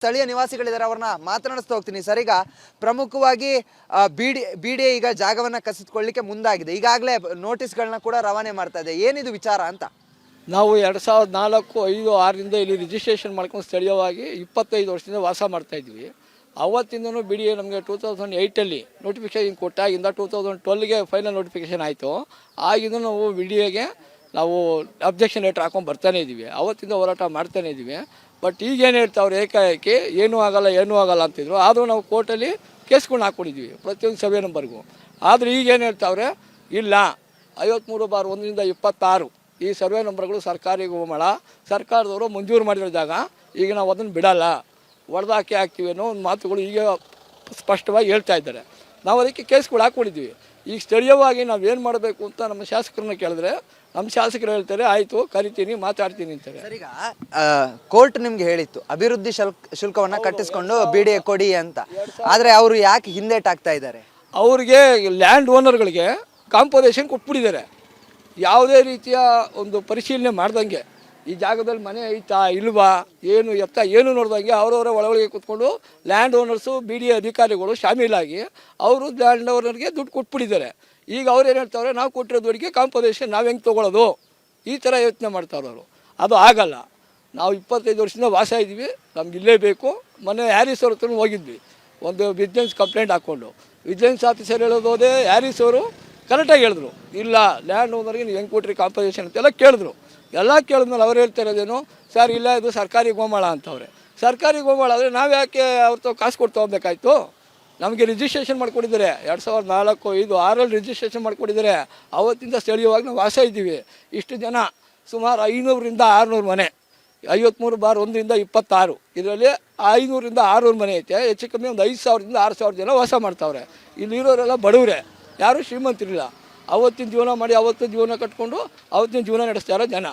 ಸ್ಥಳೀಯ ನಿವಾಸಿಗಳಿದ್ದಾರೆ, ಅವ್ರನ್ನ ಮಾತನಾಡಿಸ್ತಾ ಹೋಗ್ತೀನಿ. ಸರ್, ಈಗ ಪ್ರಮುಖವಾಗಿ ಬಿಡಿಎ ಈಗ ಜಾಗವನ್ನ ಕಸಿದುಕೊಳ್ಳಿಕ್ಕೆ ಮುಂದಾಗಿದೆ. ಈಗಾಗಲೇ ನೋಟಿಸ್ಗಳನ್ನ ಕೂಡ ರವಾನೆ ಮಾಡ್ತಾ ಇದೆ. ಏನಿದು ವಿಚಾರ ಅಂತ? ನಾವು 2004, 5, 6ರಿಂದ ಇಲ್ಲಿ ರಿಜಿಸ್ಟ್ರೇಷನ್ ಮಾಡ್ಕೊಂಡು ಸ್ಥಳೀಯವಾಗಿ 25 ವರ್ಷದಿಂದ ವಾಸ ಮಾಡ್ತಾಯಿದ್ವಿ. ಅವತ್ತಿಂದನೂ ಬಿಡಿಎ ನಮಗೆ 2008ಅಲ್ಲಿ ನೋಟಿಫಿಕೇಶನ್ ಕೊಟ್ಟಾಗಿಂದ 2012ಗೆ ಫೈನಲ್ ನೋಟಿಫಿಕೇಶನ್ ಆಯಿತು. ಆಗಿಂದ ನಾವು ಬಿಡಿಎಗೆ ನಾವು ಅಬ್ಜೆಕ್ಷನ್ ಲೆಟರ್ ಹಾಕೊಂಡು ಬರ್ತಾನೆ ಇದ್ದೀವಿ. ಅವತ್ತಿಂದ ಹೋರಾಟ ಮಾಡ್ತಾನೆ ಇದ್ದೀವಿ. ಬಟ್ ಈಗೇನು ಹೇಳ್ತಾವ್ರು, ಏಕಾಏಕಿ ಏನೂ ಆಗಲ್ಲ ಅಂತಿದ್ರು. ಆದರೂ ನಾವು ಕೋರ್ಟಲ್ಲಿ ಕೇಸ್ಗಳನ್ನ ಹಾಕ್ಕೊಂಡಿದ್ವಿ ಪ್ರತಿಯೊಂದು ಸರ್ವೆ ನಂಬರ್ಗೂ. ಆದರೆ ಈಗೇನು ಹೇಳ್ತಾವ್ರೆ, ಇಲ್ಲ 53/1ರಿಂದ 26 ಈ ಸರ್ವೆ ನಂಬರ್ಗಳು ಸರ್ಕಾರಿ ಗೋಮಾಳ, ಸರ್ಕಾರದವರು ಮಂಜೂರು ಮಾಡಿರೋ ಜಾಗ, ಈಗ ನಾವು ಅದನ್ನು ಬಿಡಲ್ಲ, ಹೊಡೆದಾಕಿ ಹಾಕ್ತೀವಿ ಅನ್ನೋ ಒಂದು ಮಾತುಗಳು ಈಗ ಸ್ಪಷ್ಟವಾಗಿ ಹೇಳ್ತಾ ಇದ್ದಾರೆ. ನಾವು ಅದಕ್ಕೆ ಕೇಸ್ಗಳು ಹಾಕ್ಕೊಂಡಿದ್ವಿ. ಈಗ ಸ್ಥಳೀಯವಾಗಿ ನಾವೇನು ಮಾಡಬೇಕು ಅಂತ ನಮ್ಮ ಶಾಸಕರನ್ನ ಕೇಳಿದ್ರೆ, ನಮ್ಮ ಶಾಸಕರು ಹೇಳ್ತಾರೆ, ಆಯಿತು ಕರಿತೀನಿ ಮಾತಾಡ್ತೀನಿ ಅಂತಾರೆ. ಈಗ ಕೋರ್ಟ್ ನಿಮ್ಗೆ ಹೇಳಿತ್ತು ಅಭಿವೃದ್ಧಿ ಶುಲ್ಕವನ್ನ ಕಟ್ಟಿಸ್ಕೊಂಡು ಬಿಡಿಎ ಕೊಡಿ ಅಂತ. ಆದರೆ ಅವರು ಯಾಕೆ ಹಿಂದೇಟಾಗ್ತಾ ಇದ್ದಾರೆ? ಅವ್ರಿಗೆ ಲ್ಯಾಂಡ್ ಓನರ್ಗಳಿಗೆ ಕಾಂಪೋಸೇಷನ್ ಕೊಟ್ಬಿಟ್ಟಿದ್ದಾರೆ. ಯಾವುದೇ ರೀತಿಯ ಒಂದು ಪರಿಶೀಲನೆ ಮಾಡ್ದಂಗೆ, ಈ ಜಾಗದಲ್ಲಿ ಮನೆ ಐತಾ ಇಲ್ವಾ ಏನು ನೋಡ್ದಂಗೆ ಅವರವರ ಒಳಗೆ ಕೂತ್ಕೊಂಡು ಲ್ಯಾಂಡ್ ಓನರ್ಸು ಬಿಡಿಎ ಅಧಿಕಾರಿಗಳು ಶಾಮೀಲಾಗಿ ಅವರು ಲ್ಯಾಂಡ್ ಓನರ್ಗೆ ದುಡ್ಡು ಕೊಟ್ಬಿಟ್ಟಿದ್ದಾರೆ. ಈಗ ಅವ್ರು ಏನು ಹೇಳ್ತಾವ್ರೆ, ನಾವು ಕೊಟ್ಟಿರೋ ದುಡ್ಡಿಗೆ ಕಾಂಪೋಸೇಷನ್ ನಾವು ಹೆಂಗೆ ತೊಗೊಳ್ಳೋದು, ಈ ಥರ ಯೋಚನೆ ಮಾಡ್ತಾವ್ರು ಅವರು. ಅದು ಆಗಲ್ಲ. ನಾವು 25 ವರ್ಷದಿಂದ ವಾಸ ಇದ್ದೀವಿ, ನಮ್ಗೆ ಇಲ್ಲೇ ಬೇಕು. ಮೊನ್ನೆ ಹ್ಯಾರಿಸ್ ಅವ್ರ ಹತ್ರ ಹೋಗಿದ್ವಿ, ಒಂದು ವಿಜಿಲೆನ್ಸ್ ಕಂಪ್ಲೇಂಟ್ ಹಾಕ್ಕೊಂಡು. ವಿಜಿಲೆನ್ಸ್ ಆಫೀಸರ್ ಹೇಳೋದೋದೇ ಹ್ಯಾರಿಸ್ ಅವರು ಕರೆಕ್ಟಾಗಿ ಹೇಳಿದ್ರು, ಇಲ್ಲ ಲ್ಯಾಂಡ್ ಓನರ್ಗೆ ನೀವು ಹೆಂಗೆ ಕೊಟ್ರಿ ಕಾಂಪೋಸೇಷನ್ ಅಂತೆಲ್ಲ ಕೇಳಿದ್ರು. ಎಲ್ಲ ಕೇಳಿದ್ಮೇಲೆ ಅವ್ರು ಹೇಳ್ತಾ ಇರೋದೇನು, ಸರ್ ಇಲ್ಲ ಇದು ಸರ್ಕಾರಿ ಗೋಮಾಳ ಅಂತವ್ರೆ. ಸರ್ಕಾರಿ ಗೋಮಾಳ ಆದರೆ ನಾವು ಯಾಕೆ ಅವ್ರ ಕಾಸು ಕೊಟ್ಟು ತೊಗೊಬೇಕಾಯ್ತು? ನಮಗೆ ರಿಜಿಸ್ಟ್ರೇಷನ್ ಮಾಡಿಕೊಟ್ಟಿದ್ದಾರೆ 2004, 5, 6ರಲ್ಲಿ ರಿಜಿಸ್ಟ್ರೇಷನ್ ಮಾಡಿಕೊಟ್ಟಿದ್ದಾರೆ. ಅವತ್ತಿಂದ ಸ್ಥಳೀಯವಾಗಿ ನಾವು ವಾಸ ಇದ್ದೀವಿ. ಇಷ್ಟು ಜನ ಸುಮಾರು 500ರಿಂದ 600 ಮನೆ, 53/1ರಿಂದ 26 ಇದರಲ್ಲಿ 500ರಿಂದ 600 ಮನೆ ಐತೆ. ಹೆಚ್ಚು ಕಮ್ಮಿ ಒಂದು 5000ದಿಂದ 6000 ಜನ ವಾಸ ಮಾಡ್ತಾವ್ರೆ. ಇಲ್ಲಿರೋರೆಲ್ಲ ಬಡವರೇ, ಯಾರೂ ಶ್ರೀಮಂತರಿಲ್ಲ. ಅವತ್ತಿನ ಜೀವನ ಮಾಡಿ ಅವತ್ತಿನ ಜೀವನ ಕಟ್ಕೊಂಡು ಅವತ್ತಿನ ಜೀವನ ನಡೆಸ್ತಾರೋ ಜನ.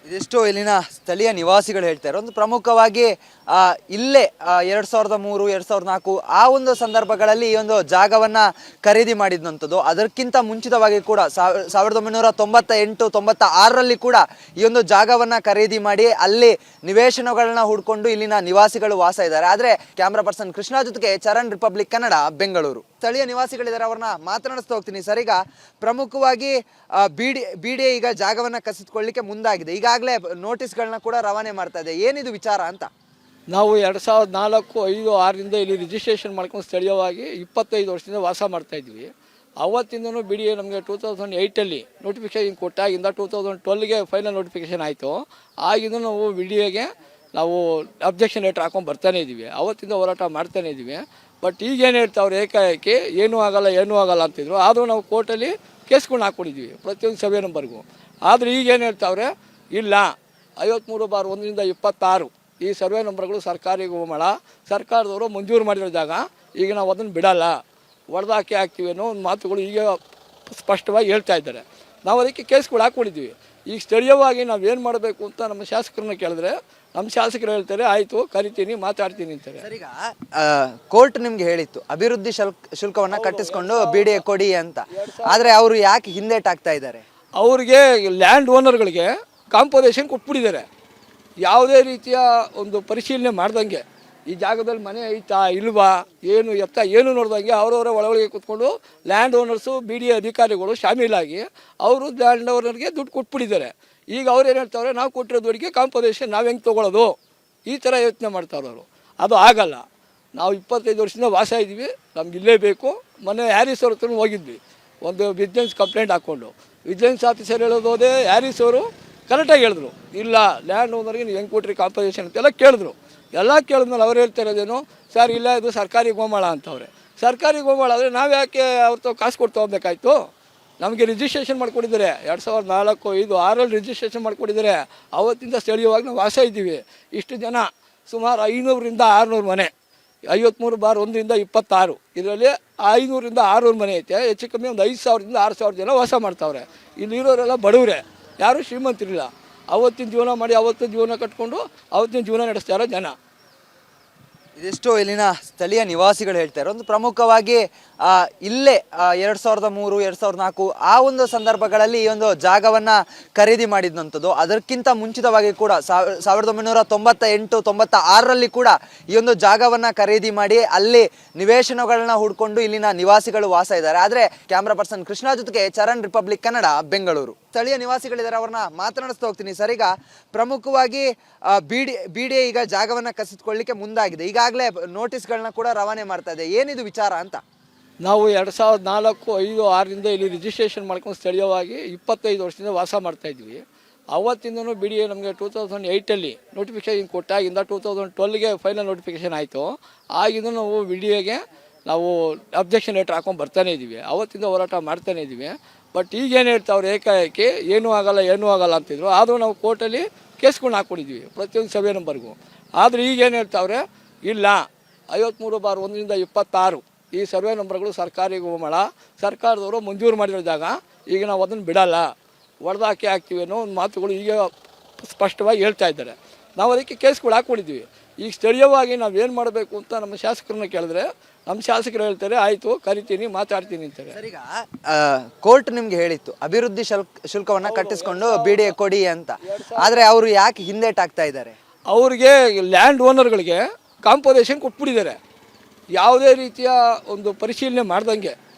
ಇದಿಷ್ಟು ಇಲ್ಲಿನ ಸ್ಥಳೀಯ ನಿವಾಸಿಗಳು ಹೇಳ್ತಾರೆ. ಒಂದು ಪ್ರಮುಖವಾಗಿ ಇಲ್ಲೇ 2003, 2004 ಆ ಒಂದು ಸಂದರ್ಭಗಳಲ್ಲಿ ಈ ಒಂದು ಜಾಗವನ್ನು ಖರೀದಿ ಮಾಡಿದಂಥದ್ದು. ಅದಕ್ಕಿಂತ ಮುಂಚಿತವಾಗಿ ಕೂಡ 1998, 96ರಲ್ಲಿ ಕೂಡ ಈ ಒಂದು ಜಾಗವನ್ನು ಖರೀದಿ ಮಾಡಿ ಅಲ್ಲಿ ನಿವೇಶನಗಳನ್ನ ಹುಡ್ಕೊಂಡು ಇಲ್ಲಿನ ನಿವಾಸಿಗಳು ವಾಸ ಇದ್ದಾರೆ. ಆದರೆ ಕ್ಯಾಮ್ರಾ ಪರ್ಸನ್ ಕೃಷ್ಣ ಜೊತೆಗೆ ಚರಣ್, ರಿಪಬ್ಲಿಕ್ ಕನ್ನಡ, ಬೆಂಗಳೂರು. ಸ್ಥಳೀಯ ನಿವಾಸಿಗಳಿದ್ದಾರೆ, ಅವ್ರನ್ನ ಮಾತನಾಡಿಸ್ತಾ ಹೋಗ್ತೀನಿ. ಸರ್, ಈಗ ಪ್ರಮುಖವಾಗಿ ಬಿಡಿಎ ಈಗ ಜಾಗವನ್ನು ಕಸಿದುಕೊಳ್ಳಿಕ್ಕೆ ಮುಂದಾಗಿದೆ. ಈಗಾಗಲೇ ನೋಟಿಸ್ಗಳನ್ನ ಕೂಡ ರವಾನೆ ಮಾಡ್ತಾ ಇದೆ. ಏನಿದು ವಿಚಾರ ಅಂತ? ನಾವು 2004, 5, 6ರಿಂದ ಇಲ್ಲಿ ರಿಜಿಸ್ಟ್ರೇಷನ್ ಮಾಡ್ಕೊಂಡು ಸ್ಥಳೀಯವಾಗಿ 25 ವರ್ಷದಿಂದ ವಾಸ ಮಾಡ್ತಾಯಿದ್ವಿ. ಅವತ್ತಿಂದನೂ ಬಿಡಿಎ ನಮಗೆ 2008ಅಲ್ಲಿ ನೋಟಿಫಿಕೇಶನ್ ಕೊಟ್ಟಾಗಿಂದ 2012ಗೆ ಫೈನಲ್ ನೋಟಿಫಿಕೇಶನ್ ಆಯಿತು. ಆಗಿಂದ ನಾವು ಬಿಡಿಎಗೆ ನಾವು ಅಬ್ಜೆಕ್ಷನ್ ಲೆಟರ್ ಹಾಕೊಂಡು ಬರ್ತಾನೆ ಇದ್ದೀವಿ. ಅವತ್ತಿಂದ ಹೋರಾಟ ಮಾಡ್ತಾನೆ ಇದ್ದೀವಿ. ಬಟ್ ಈಗೇನು ಹೇಳ್ತಾವ್ರು, ಏಕಾಏಕಿ ಏನೂ ಆಗಲ್ಲ ಅಂತಿದ್ರು. ಆದರೂ ನಾವು ಕೋರ್ಟಲ್ಲಿ ಕೇಸ್ಗಳನ್ನ ಹಾಕ್ಕೊಂಡಿದ್ವಿ ಪ್ರತಿಯೊಂದು ಸರ್ವೆ ನಂಬರ್ಗೂ. ಆದರೆ ಈಗೇನು ಹೇಳ್ತಾವ್ರೆ, ಇಲ್ಲ 53/1ರಿಂದ 26 ಈ ಸರ್ವೆ ನಂಬರ್ಗಳು ಸರ್ಕಾರಿ ಗೋಮಾಳ, ಸರ್ಕಾರದವರು ಮಂಜೂರು ಮಾಡಿರೋ ಜಾಗ, ಈಗ ನಾವು ಅದನ್ನು ಬಿಡಲ್ಲ, ಹೊಡೆದಾಕಿ ಹಾಕ್ತೀವಿ ಅನ್ನೋ ಒಂದು ಮಾತುಗಳು ಈಗ ಸ್ಪಷ್ಟವಾಗಿ ಹೇಳ್ತಾ ಇದ್ದಾರೆ. ನಾವು ಅದಕ್ಕೆ ಕೇಸ್ಗಳು ಹಾಕ್ಕೊಂಡಿದ್ವಿ. ಈಗ ಸ್ಥಳೀಯವಾಗಿ ನಾವೇನು ಮಾಡಬೇಕು ಅಂತ ನಮ್ಮ ಶಾಸಕರನ್ನ ಕೇಳಿದ್ರೆ, ನಮ್ಮ ಶಾಸಕರು ಹೇಳ್ತಾರೆ, ಆಯಿತು ಕರಿತೀನಿ ಮಾತಾಡ್ತೀನಿ ಅಂತಾರೆ. ಈಗ ಕೋರ್ಟ್ ನಿಮ್ಗೆ ಹೇಳಿತ್ತು ಅಭಿವೃದ್ಧಿ ಶುಲ್ಕವನ್ನ ಕಟ್ಟಿಸ್ಕೊಂಡು ಬಿಡಿಎ ಕೊಡಿ ಅಂತ. ಆದರೆ ಅವರು ಯಾಕೆ ಹಿಂದೇಟಾಗ್ತಾ ಇದ್ದಾರೆ? ಅವ್ರಿಗೆ ಲ್ಯಾಂಡ್ ಓನರ್ಗಳಿಗೆ ಕಾಂಪೋಸೇಷನ್ ಕೊಟ್ಬಿಟ್ಟಿದ್ದಾರೆ. ಯಾವುದೇ ರೀತಿಯ ಒಂದು ಪರಿಶೀಲನೆ ಮಾಡ್ದಂಗೆ, ಈ ಜಾಗದಲ್ಲಿ ಮನೆ ಐತಾ ಇಲ್ವಾ ಏನು ನೋಡ್ದಂಗೆ ಅವರವರ ಒಳಗೆ ಕೂತ್ಕೊಂಡು ಲ್ಯಾಂಡ್ ಓನರ್ಸು ಬಿಡಿಎ ಅಧಿಕಾರಿಗಳು ಶಾಮೀಲಾಗಿ ಅವರು ಲ್ಯಾಂಡ್ ಓನರ್ಗೆ ದುಡ್ಡು ಕೊಟ್ಬಿಟ್ಟಿದ್ದಾರೆ. ಈಗ ಅವ್ರು ಏನು ಹೇಳ್ತಾವ್ರೆ, ನಾವು ಕೊಟ್ಟಿರೋ ದುಡ್ಡಿಗೆ ಕಾಂಪೋಸೇಷನ್ ನಾವು ಹೆಂಗೆ ತೊಗೊಳ್ಳೋದು, ಈ ಥರ ಯೋಚನೆ ಮಾಡ್ತಾವ್ರು ಅವರು. ಅದು ಆಗಲ್ಲ. ನಾವು 25 ವರ್ಷದಿಂದ ವಾಸ ಇದ್ದೀವಿ, ನಮ್ಗೆ ಇಲ್ಲೇ ಬೇಕು. ಮೊನ್ನೆ ಹ್ಯಾರಿಸ್ ಅವ್ರ ಹತ್ರ ಹೋಗಿದ್ವಿ, ಒಂದು ವಿಜಿಲೆನ್ಸ್ ಕಂಪ್ಲೇಂಟ್ ಹಾಕ್ಕೊಂಡು. ವಿಜಿಲೆನ್ಸ್ ಆಫೀಸರ್ ಹೇಳೋದೋದೇ ಹ್ಯಾರಿಸ್ ಅವರು ಕರೆಕ್ಟಾಗಿ ಹೇಳಿದ್ರು, ಇಲ್ಲ ಲ್ಯಾಂಡ್ ಓನರ್ಗೆ ನೀವು ಹೆಂಗೆ ಕೊಟ್ರಿ ಕಾಂಪೋಸೇಷನ್ ಅಂತೆಲ್ಲ ಕೇಳಿದ್ರು. ಎಲ್ಲ ಕೇಳಿದ್ಮೇಲೆ ಅವ್ರು ಹೇಳ್ತಾ ಇರೋದೇನು, ಸರ್ ಇಲ್ಲ ಇದು ಸರ್ಕಾರಿ ಗೋಮಾಳ ಅಂತವ್ರೆ. ಸರ್ಕಾರಿ ಗೋಮಾಳ ಆದರೆ ನಾವು ಯಾಕೆ ಅವ್ರ ಕಾಸು ಕೊಟ್ಟು ತೊಗೊಬೇಕಾಯ್ತು? ನಮಗೆ ರಿಜಿಸ್ಟ್ರೇಷನ್ ಮಾಡಿಕೊಟ್ಟಿದ್ದಾರೆ 2004, 5, 6ರಲ್ಲಿ ರಿಜಿಸ್ಟ್ರೇಷನ್ ಮಾಡಿಕೊಟ್ಟಿದ್ದಾರೆ. ಅವತ್ತಿಂದ ಸ್ಥಳೀಯವಾಗಿ ನಾವು ವಾಸ ಇದ್ದೀವಿ. ಇಷ್ಟು ಜನ ಸುಮಾರು 500ರಿಂದ 600 ಮನೆ, 53/1ರಿಂದ 26 ಇದರಲ್ಲಿ 500ರಿಂದ 600 ಮನೆ ಐತೆ. ಹೆಚ್ಚು ಕಮ್ಮಿ ಒಂದು 5000ದಿಂದ 6000 ಜನ ವಾಸ ಮಾಡ್ತಾವ್ರೆ. ಇಲ್ಲಿರೋರೆಲ್ಲ ಬಡವರೇ, ಯಾರೂ ಶ್ರೀಮಂತರಿಲ್ಲ. ಅವತ್ತಿನ ಜೀವನ ಮಾಡಿ ಅವತ್ತಿನ ಜೀವನ ಕಟ್ಕೊಂಡು ಅವತ್ತಿನ ಜೀವನ ನಡೆಸ್ತಾರೋ ಜನ. ಇದೆಷ್ಟೋ ಇಲ್ಲಿನ ಸ್ಥಳೀಯ ನಿವಾಸಿಗಳು ಹೇಳ್ತಾರೆ. ಒಂದು ಪ್ರಮುಖವಾಗಿ ಇಲ್ಲೇ 2003 2004 ಆ ಒಂದು ಸಂದರ್ಭಗಳಲ್ಲಿ ಈ ಒಂದು ಜಾಗವನ್ನ ಖರೀದಿ ಮಾಡಿದಂಥದ್ದು. ಅದಕ್ಕಿಂತ ಮುಂಚಿತವಾಗಿ ಕೂಡ 1998 96ರಲ್ಲಿ ಕೂಡ ಈ ಒಂದು ಜಾಗವನ್ನ ಖರೀದಿ ಮಾಡಿ ಅಲ್ಲಿ ನಿವೇಶನಗಳನ್ನ ಹುಡ್ಕೊಂಡು ಇಲ್ಲಿನ ನಿವಾಸಿಗಳು ವಾಸ ಇದ್ದಾರೆ. ಆದ್ರೆ ಕ್ಯಾಮ್ರಾ ಪರ್ಸನ್ ಕೃಷ್ಣ ಜೊತೆಗೆ ಚರಣ್, ರಿಪಬ್ಲಿಕ್ ಕನ್ನಡ, ಬೆಂಗಳೂರು. ಸ್ಥಳೀಯ ನಿವಾಸಿಗಳಿದ್ದಾರೆ, ಅವ್ರನ್ನ ಮಾತನಾಡಿಸ್ತಾ ಹೋಗ್ತೀನಿ. ಸರ್, ಈಗ ಪ್ರಮುಖವಾಗಿ ಬಿಡಿಎ ಈಗ ಜಾಗವನ್ನ ಕಸಿದುಕೊಳ್ಳಿಕ್ಕೆ ಮುಂದಾಗಿದೆ. ಈಗಾಗಲೇ ನೋಟಿಸ್ಗಳನ್ನ ಕೂಡ ರವಾನೆ ಮಾಡ್ತಾ ಇದೆ. ಏನಿದು ವಿಚಾರ ಅಂತ? ನಾವು 2004, 5, 6ರಿಂದ ಇಲ್ಲಿ ರಿಜಿಸ್ಟ್ರೇಷನ್ ಮಾಡ್ಕೊಂಡು ಸ್ಥಳೀಯವಾಗಿ 25 ವರ್ಷದಿಂದ ವಾಸ ಮಾಡ್ತಾಯಿದ್ವಿ. ಅವತ್ತಿಂದನೂ ಬಿ ಡಿ ಎ ನಮಗೆ 2008ಅಲ್ಲಿ ನೋಟಿಫಿಕೇಷನ್ ಕೊಟ್ಟಾಗಿಂದ 2012ಗೆ ಫೈನಲ್ ನೋಟಿಫಿಕೇಷನ್ ಆಯಿತು. ಆಗಿಂದ ನಾವು ಬಿ ಡಿ ಎಗೆ ನಾವು ಅಬ್ಜೆಕ್ಷನ್ ಲೆಟ್ರ್ ಹಾಕೊಂಡು ಬರ್ತಾನೇ ಇದ್ದೀವಿ. ಅವತ್ತಿಂದ ಹೋರಾಟ ಮಾಡ್ತಾನೇ ಇದ್ದೀವಿ. ಬಟ್ ಈಗೇನು ಹೇಳ್ತಾವ್ರು, ಏಕಾಏಕಿ ಏನೂ ಆಗಲ್ಲ ಅಂತಿದ್ರು. ಆದರೂ ನಾವು ಕೋರ್ಟಲ್ಲಿ ಕೇಸ್ಗಳನ್ನ ಹಾಕ್ಕೊಂಡಿದ್ವಿ ಪ್ರತಿಯೊಂದು ಸರ್ವೆ ನಂಬರ್ಗೂ. ಆದರೆ ಈಗೇನು ಹೇಳ್ತಾವ್ರೆ, ಇಲ್ಲ 53/1ರಿಂದ 26 ಈ ಸರ್ವೆ ನಂಬರ್ಗಳು ಸರ್ಕಾರಿ ಗೋಮಾಳ, ಸರ್ಕಾರದವರು ಮಂಜೂರು ಮಾಡಿರೋ ಜಾಗ, ಈಗ ನಾವು ಅದನ್ನು ಬಿಡಲ್ಲ, ಹೊಡೆದಾಕಿ ಹಾಕ್ತೀವಿ ಅನ್ನೋ ಒಂದು ಮಾತುಗಳು ಈಗ ಸ್ಪಷ್ಟವಾಗಿ ಹೇಳ್ತಾ ಇದ್ದಾರೆ. ನಾವು ಅದಕ್ಕೆ ಕೇಸ್ಗಳು ಹಾಕ್ಕೊಂಡಿದ್ವಿ. ಈಗ ಸ್ಥಳೀಯವಾಗಿ ನಾವೇನು ಮಾಡಬೇಕು ಅಂತ ನಮ್ಮ ಶಾಸಕರನ್ನ ಕೇಳಿದ್ರೆ ನಮ್ಮ ಶಾಸಕರು ಹೇಳ್ತಾರೆ, ಆಯಿತು ಕರಿತೀನಿ, ಮಾತಾಡ್ತೀನಿ ಅಂತಾರೆ. ಸರ್, ಈಗ ಕೋರ್ಟ್ ನಿಮ್ಗೆ ಹೇಳಿತ್ತು ಅಭಿವೃದ್ಧಿ ಶುಲ್ಕವನ್ನ ಕಟ್ಟಿಸ್ಕೊಂಡು ಬಿಡಿಎ ಕೊಡಿ ಅಂತ. ಆದರೆ ಅವರು ಯಾಕೆ ಹಿಂದೇಟಾಗ್ತಾ ಇದ್ದಾರೆ? ಅವ್ರಿಗೆ ಲ್ಯಾಂಡ್ ಓನರ್ಗಳಿಗೆ ಕಾಂಪೋಸೇಷನ್ ಕೊಟ್ಬಿಟ್ಟಿದ್ದಾರೆ. ಯಾವುದೇ ರೀತಿಯ ಒಂದು ಪರಿಶೀಲನೆ ಮಾಡ್ದಂಗೆ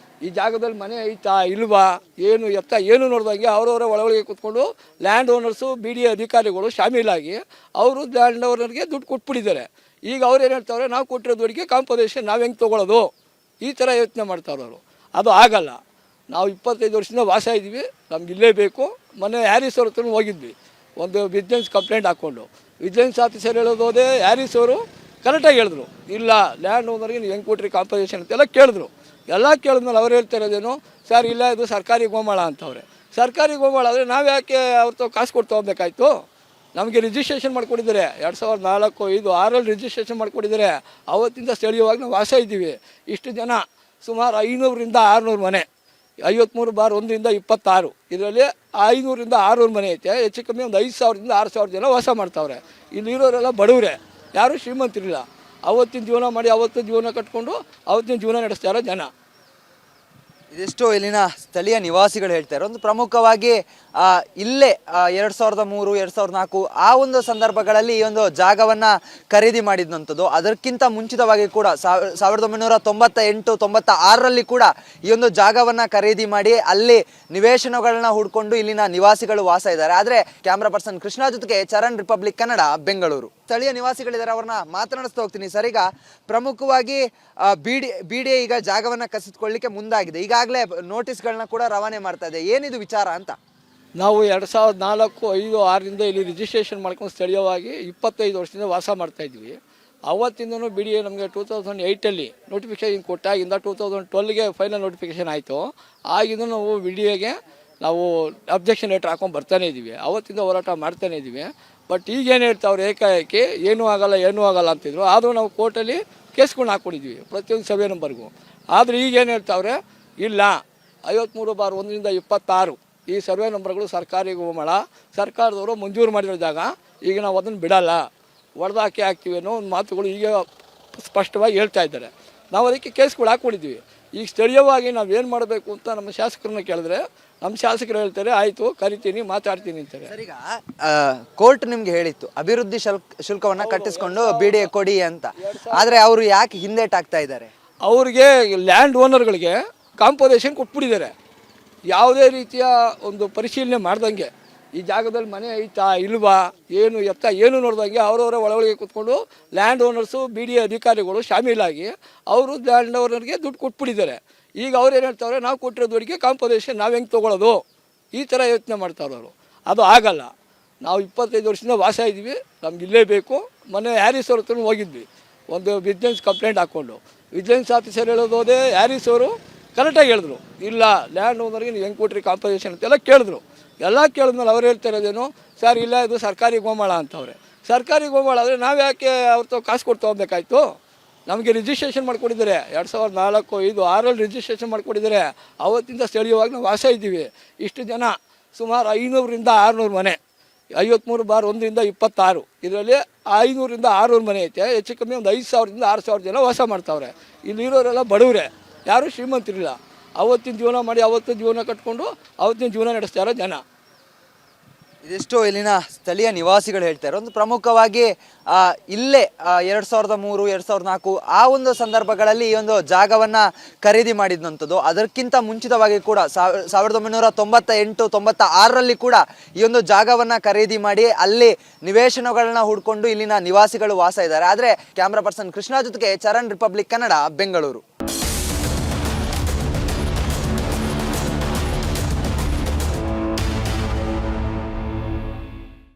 ಈ ಜಾಗದಲ್ಲಿ ಮನೆ ಐತಾ ಇಲ್ವಾ, ಏನು ನೋಡ್ದಂಗೆ ಅವರವರ ಒಳಗೆ ಕೂತ್ಕೊಂಡು land owners, B D A ಅಧಿಕಾರಿಗಳು ಶಾಮೀಲಾಗಿ ಅವರು ಲ್ಯಾಂಡ್ ಓನರ್ಗೆ ದುಡ್ಡು ಕೊಟ್ಬಿಟ್ಟಿದ್ದಾರೆ. ಈಗ ಅವ್ರು ಏನು ಹೇಳ್ತಾವ್ರೆ, ನಾವು ಕೊಟ್ಟಿರೋ ದುಡ್ಡಿಗೆ ಕಾಂಪೋಸೇಷನ್ ನಾವು ಹೆಂಗೆ ತೊಗೊಳ್ಳೋದು, ಈ ಥರ ಯೋಚನೆ ಮಾಡ್ತಾವ್ರು ಅವರು. ಅದು ಆಗಲ್ಲ. ನಾವು 25 ವರ್ಷದಿಂದ ವಾಸ ಇದ್ದೀವಿ, ನಮ್ಗೆ ಇಲ್ಲೇ ಬೇಕು. ಮೊನ್ನೆ ಹ್ಯಾರಿಸ್ ಅವ್ರ ಹತ್ರ ಹೋಗಿದ್ವಿ, ಒಂದು ವಿಜಿಲೆನ್ಸ್ ಕಂಪ್ಲೇಂಟ್ ಹಾಕ್ಕೊಂಡು. ವಿಜಿಲೆನ್ಸ್ ಆಫೀಸರ್ ಹೇಳೋದೇ ಹ್ಯಾರಿಸ್ ಅವರು ಕರೆಕ್ಟಾಗಿ ಹೇಳಿದ್ರು, ಇಲ್ಲ ಲ್ಯಾಂಡ್ ಓನರ್ಗೆ ನೀವು ಹೆಂಗೆ ಕೊಟ್ರಿ ಕಾಂಪೋಸೇಷನ್ ಅಂತೆಲ್ಲ ಕೇಳಿದ್ರು. ಎಲ್ಲ ಕೇಳಿದ್ಮೇಲೆ ಅವ್ರು ಹೇಳ್ತಾ ಇರೋದೇನು, ಸರ್ ಇಲ್ಲ ಇದು ಸರ್ಕಾರಿ ಗೋಮಾಳ ಅಂತವ್ರೆ. ಸರ್ಕಾರಿ ಗೋಮಾಳ ಆದರೆ ನಾವು ಯಾಕೆ ಅವ್ರ ಕಾಸು ಕೊಟ್ಟು ತೊಗೊಬೇಕಾಯ್ತು? ನಮಗೆ ರಿಜಿಸ್ಟ್ರೇಷನ್ ಮಾಡಿಕೊಟ್ಟಿದ್ದಾರೆ 2004, 5, 6ರಲ್ಲಿ ರಿಜಿಸ್ಟ್ರೇಷನ್ ಮಾಡಿಕೊಟ್ಟಿದ್ದಾರೆ. ಅವತ್ತಿಂದ ಸ್ಥಳೀಯವಾಗಿ ನಾವು ವಾಸ ಇದ್ದೀವಿ. ಇಷ್ಟು ಜನ ಸುಮಾರು 500ರಿಂದ 600 ಮನೆ, 53/1ರಿಂದ 26 ಇದರಲ್ಲಿ 500ರಿಂದ 600 ಮನೆ ಐತೆ. ಹೆಚ್ಚು ಕಮ್ಮಿ ಒಂದು 5,000ರಿಂದ 6,000 ಜನ ವಾಸ ಮಾಡ್ತಾವ್ರೆ. ಇಲ್ಲಿರೋರೆಲ್ಲ ಬಡವರೇ, ಯಾರೂ ಶ್ರೀಮಂತರಿಲ್ಲ. ಅವತ್ತಿನ ಜೀವನ ಮಾಡಿ ಅವತ್ತಿನ ಜೀವನ ಕಟ್ಕೊಂಡು ಅವತ್ತಿನ ಜೀವನ ನಡೆಸ್ತಾ ಇರೋ ಜನ. ಇದೆಷ್ಟೋ ಇಲ್ಲಿನ ಸ್ಥಳೀಯ ನಿವಾಸಿಗಳು ಹೇಳ್ತಾರೆ. ಒಂದು ಪ್ರಮುಖವಾಗಿ ಇಲ್ಲೇ 2003 2004 ಆ ಒಂದು ಸಂದರ್ಭಗಳಲ್ಲಿ ಈ ಒಂದು ಜಾಗವನ್ನ ಖರೀದಿ ಮಾಡಿದಂಥದ್ದು. ಅದಕ್ಕಿಂತ ಮುಂಚಿತವಾಗಿ ಕೂಡ 1998 96ರಲ್ಲಿ ಕೂಡ ಈ ಒಂದು ಜಾಗವನ್ನ ಖರೀದಿ ಮಾಡಿ ಅಲ್ಲಿ ನಿವೇಶನಗಳನ್ನ ಹುಡ್ಕೊಂಡು ಇಲ್ಲಿನ ನಿವಾಸಿಗಳು ವಾಸ ಇದ್ದಾರೆ. ಆದ್ರೆ ಕ್ಯಾಮ್ರಾ ಪರ್ಸನ್ ಕೃಷ್ಣ ಜೊತೆಗೆ ಚರಣ್, ರಿಪಬ್ಲಿಕ್ ಕನ್ನಡ, ಬೆಂಗಳೂರು. ಸ್ಥಳೀಯ ನಿವಾಸಿಗಳಿದ್ದಾರೆ, ಅವ್ರನ್ನ ಮಾತನಾಡಿಸ್ತಾ ಹೋಗ್ತೀನಿ. ಸರ್, ಈಗ ಪ್ರಮುಖವಾಗಿ ಬಿಡಿಎ ಈಗ ಜಾಗವನ್ನ ಕಸಿದುಕೊಳ್ಳಿಕ್ಕೆ ಮುಂದಾಗಿದೆ. ಈಗಾಗಲೇ ನೋಟಿಸ್ಗಳನ್ನ ಕೂಡ ರವಾನೆ ಮಾಡ್ತಾ ಇದೆ. ಏನಿದು ವಿಚಾರ ಅಂತ? ನಾವು 2004, 5, 6ರಿಂದ ಇಲ್ಲಿ ರಿಜಿಸ್ಟ್ರೇಷನ್ ಮಾಡ್ಕೊಂಡು ಸ್ಥಳೀಯವಾಗಿ 25 ವರ್ಷದಿಂದ ವಾಸ ಮಾಡ್ತಾಯಿದ್ವಿ. ಅವತ್ತಿಂದನೂ ಬಿ ಡಿ ಎ ನಮಗೆ 2008ಅಲ್ಲಿ ನೋಟಿಫಿಕೇಷನ್ ಕೊಟ್ಟಾಗಿಂದ 2012ಗೆ ಫೈನಲ್ ನೋಟಿಫಿಕೇಷನ್ ಆಯಿತು. ಆಗಿಂದ ನಾವು ಬಿ ಡಿ ಎಗೆ ನಾವು ಅಬ್ಜೆಕ್ಷನ್ ಲೆಟ್ರ್ ಹಾಕೊಂಡು ಬರ್ತಾನೇ ಇದ್ದೀವಿ. ಅವತ್ತಿಂದ ಹೋರಾಟ ಮಾಡ್ತಾನೇ ಇದ್ದೀವಿ. ಬಟ್ ಈಗೇನು ಹೇಳ್ತಾವ್ರು, ಏಕಾಏಕಿ ಏನೂ ಆಗಲ್ಲ ಅಂತಿದ್ರು. ಆದರೂ ನಾವು ಕೋರ್ಟಲ್ಲಿ ಕೇಸ್ಗಳನ್ನ ಹಾಕ್ಕೊಂಡಿದ್ವಿ ಪ್ರತಿಯೊಂದು ಸರ್ವೆ ನಂಬರ್ಗೂ. ಆದರೆ ಈಗೇನು ಹೇಳ್ತಾವ್ರೆ, ಇಲ್ಲ 53/1ರಿಂದ 26 ಈ ಸರ್ವೆ ನಂಬರ್ಗಳು ಸರ್ಕಾರಿ ಗೋಮಾಳ, ಸರ್ಕಾರದವರು ಮಂಜೂರು ಮಾಡಿರೋ ಜಾಗ, ಈಗ ನಾವು ಅದನ್ನು ಬಿಡಲ್ಲ, ಹೊಡೆದಾಕಿ ಹಾಕ್ತೀವಿ ಅನ್ನೋ ಒಂದು ಮಾತುಗಳು ಈಗ ಸ್ಪಷ್ಟವಾಗಿ ಹೇಳ್ತಾ ಇದ್ದಾರೆ. ನಾವು ಅದಕ್ಕೆ ಕೇಸ್ಗಳು ಹಾಕ್ಕೊಂಡಿದ್ವಿ. ಈಗ ಸ್ಥಳೀಯವಾಗಿ ನಾವೇನು ಮಾಡಬೇಕು ಅಂತ ನಮ್ಮ ಶಾಸಕರನ್ನ ಕೇಳಿದ್ರೆ ನಮ್ಮ ಶಾಸಕರು ಹೇಳ್ತಾರೆ, ಆಯಿತು ಕರಿತೀನಿ, ಮಾತಾಡ್ತೀನಿ ಅಂತಾರೆ. ಸರ್, ಈಗ ಕೋರ್ಟ್ ನಿಮ್ಗೆ ಹೇಳಿತ್ತು ಅಭಿವೃದ್ಧಿ ಶುಲ್ಕವನ್ನ ಕಟ್ಟಿಸ್ಕೊಂಡು ಬಿಡಿಎ ಕೊಡಿ ಅಂತ. ಆದರೆ ಅವರು ಯಾಕೆ ಹಿಂದೇಟಾಗ್ತಾ ಇದ್ದಾರೆ? ಅವ್ರಿಗೆ ಲ್ಯಾಂಡ್ ಓನರ್ಗಳಿಗೆ ಕಾಂಪೋಸೇಷನ್ ಕೊಟ್ಬಿಟ್ಟಿದ್ದಾರೆ. ಯಾವುದೇ ರೀತಿಯ ಒಂದು ಪರಿಶೀಲನೆ ಮಾಡ್ದಂಗೆ ಈ ಜಾಗದಲ್ಲಿ ಮನೆ ಐತಾ ಇಲ್ವಾ, ಏನು ನೋಡ್ದಂಗೆ ಅವರವರ ಒಳಗೆ ಕೂತ್ಕೊಂಡು land owners, B D A ಅಧಿಕಾರಿಗಳು ಶಾಮೀಲಾಗಿ ಅವರು ಲ್ಯಾಂಡ್ ಓನರ್ಗೆ ದುಡ್ಡು ಕೊಟ್ಬಿಟ್ಟಿದ್ದಾರೆ. ಈಗ ಅವ್ರು ಏನು ಹೇಳ್ತಾವ್ರೆ, ನಾವು ಕೊಟ್ಟಿರೋ ದುಡ್ಡಿಗೆ ಕಾಂಪೋಸೇಷನ್ ನಾವು ಹೆಂಗೆ ತೊಗೊಳ್ಳೋದು, ಈ ಥರ ಯೋಚನೆ ಮಾಡ್ತಾವ್ರು ಅವರು. ಅದು ಆಗಲ್ಲ. ನಾವು 25 ವರ್ಷದಿಂದ ವಾಸ ಇದ್ದೀವಿ, ನಮ್ಗೆ ಇಲ್ಲೇ ಬೇಕು. ಮೊನ್ನೆ ಹ್ಯಾರಿಸ್ ಅವ್ರ ಹತ್ರ ಹೋಗಿದ್ವಿ, ಒಂದು ವಿಜಿಲೆನ್ಸ್ ಕಂಪ್ಲೇಂಟ್ ಹಾಕ್ಕೊಂಡು. ವಿಜಿಲೆನ್ಸ್ ಆಫೀಸರ್ ಹೇಳೋದೇ ಹ್ಯಾರಿಸ್ ಅವರು ಕರೆಕ್ಟಾಗಿ ಹೇಳಿದ್ರು, ಇಲ್ಲ ಲ್ಯಾಂಡ್ ಓನರ್ಗೆ ನೀವು ಹೆಂಗೆ ಕೊಟ್ರಿ ಕಾಂಪೋಸೇಷನ್ ಅಂತೆಲ್ಲ ಕೇಳಿದ್ರು. ಎಲ್ಲ ಕೇಳಿದ್ಮೇಲೆ ಅವ್ರು ಹೇಳ್ತಾ ಇರೋದೇನು, ಸರ್ ಇಲ್ಲ ಇದು ಸರ್ಕಾರಿ ಗೋಮಾಳ ಅಂತವ್ರೆ. ಸರ್ಕಾರಿ ಗೋಮಾಳ ಆದರೆ ನಾವು ಯಾಕೆ ಅವ್ರ ಕಾಸು ಕೊಟ್ಟು ತೊಗೊಬೇಕಾಯ್ತು? ನಮಗೆ ರಿಜಿಸ್ಟ್ರೇಷನ್ ಮಾಡಿಕೊಟ್ಟಿದ್ದಾರೆ 2004, 5, 6ರಲ್ಲಿ ರಿಜಿಸ್ಟ್ರೇಷನ್ ಮಾಡಿಕೊಟ್ಟಿದ್ದಾರೆ. ಅವತ್ತಿಂದ ಸ್ಥಳೀಯವಾಗಿ ನಾವು ವಾಸ ಇದ್ದೀವಿ. ಇಷ್ಟು ಜನ ಸುಮಾರು 500ರಿಂದ 600 ಮನೆ, 53/1 26 ಇದರಲ್ಲಿ 500ರಿಂದ 600 ಮನೆ ಐತೆ. ಹೆಚ್ಚು ಕಮ್ಮಿ ಒಂದು 5,000ದಿಂದ 6,000 ಜನ ವಾಸ ಮಾಡ್ತಾವ್ರೆ. ಇಲ್ಲಿರೋರೆಲ್ಲ ಬಡವರೇ, ಯಾರೂ ಶ್ರೀಮಂತರಿಲ್ಲ. ಅವತ್ತಿನ ಜೀವನ ಮಾಡಿ ಅವತ್ತು ಜೀವನ ಕಟ್ಕೊಂಡು ಅವತ್ತಿನ ಜೀವನ ನಡೆಸ್ತಾ ಇರೋ ಜನ. ಇದೆಷ್ಟೋ ಇಲ್ಲಿನ ಸ್ಥಳೀಯ ನಿವಾಸಿಗಳು ಹೇಳ್ತಾರೆ. ಒಂದು ಪ್ರಮುಖವಾಗಿ ಇಲ್ಲೇ 2003 2004 ಆ ಒಂದು ಸಂದರ್ಭಗಳಲ್ಲಿ ಈ ಒಂದು ಜಾಗವನ್ನ ಖರೀದಿ ಮಾಡಿದಂಥದ್ದು. ಅದಕ್ಕಿಂತ ಮುಂಚಿತವಾಗಿ ಕೂಡ 1998 96ರಲ್ಲಿ ಕೂಡ ಈ ಒಂದು ಜಾಗವನ್ನ ಖರೀದಿ ಮಾಡಿ ಅಲ್ಲಿ ನಿವೇಶನಗಳನ್ನ ಹುಡ್ಕೊಂಡು ಇಲ್ಲಿನ ನಿವಾಸಿಗಳು ವಾಸ ಇದ್ದಾರೆ. ಆದರೆ ಕ್ಯಾಮ್ರಾ ಪರ್ಸನ್ ಕೃಷ್ಣ ಜೊತೆಗೆ ಚರಣ್, ರಿಪಬ್ಲಿಕ್ ಕನ್ನಡ, ಬೆಂಗಳೂರು.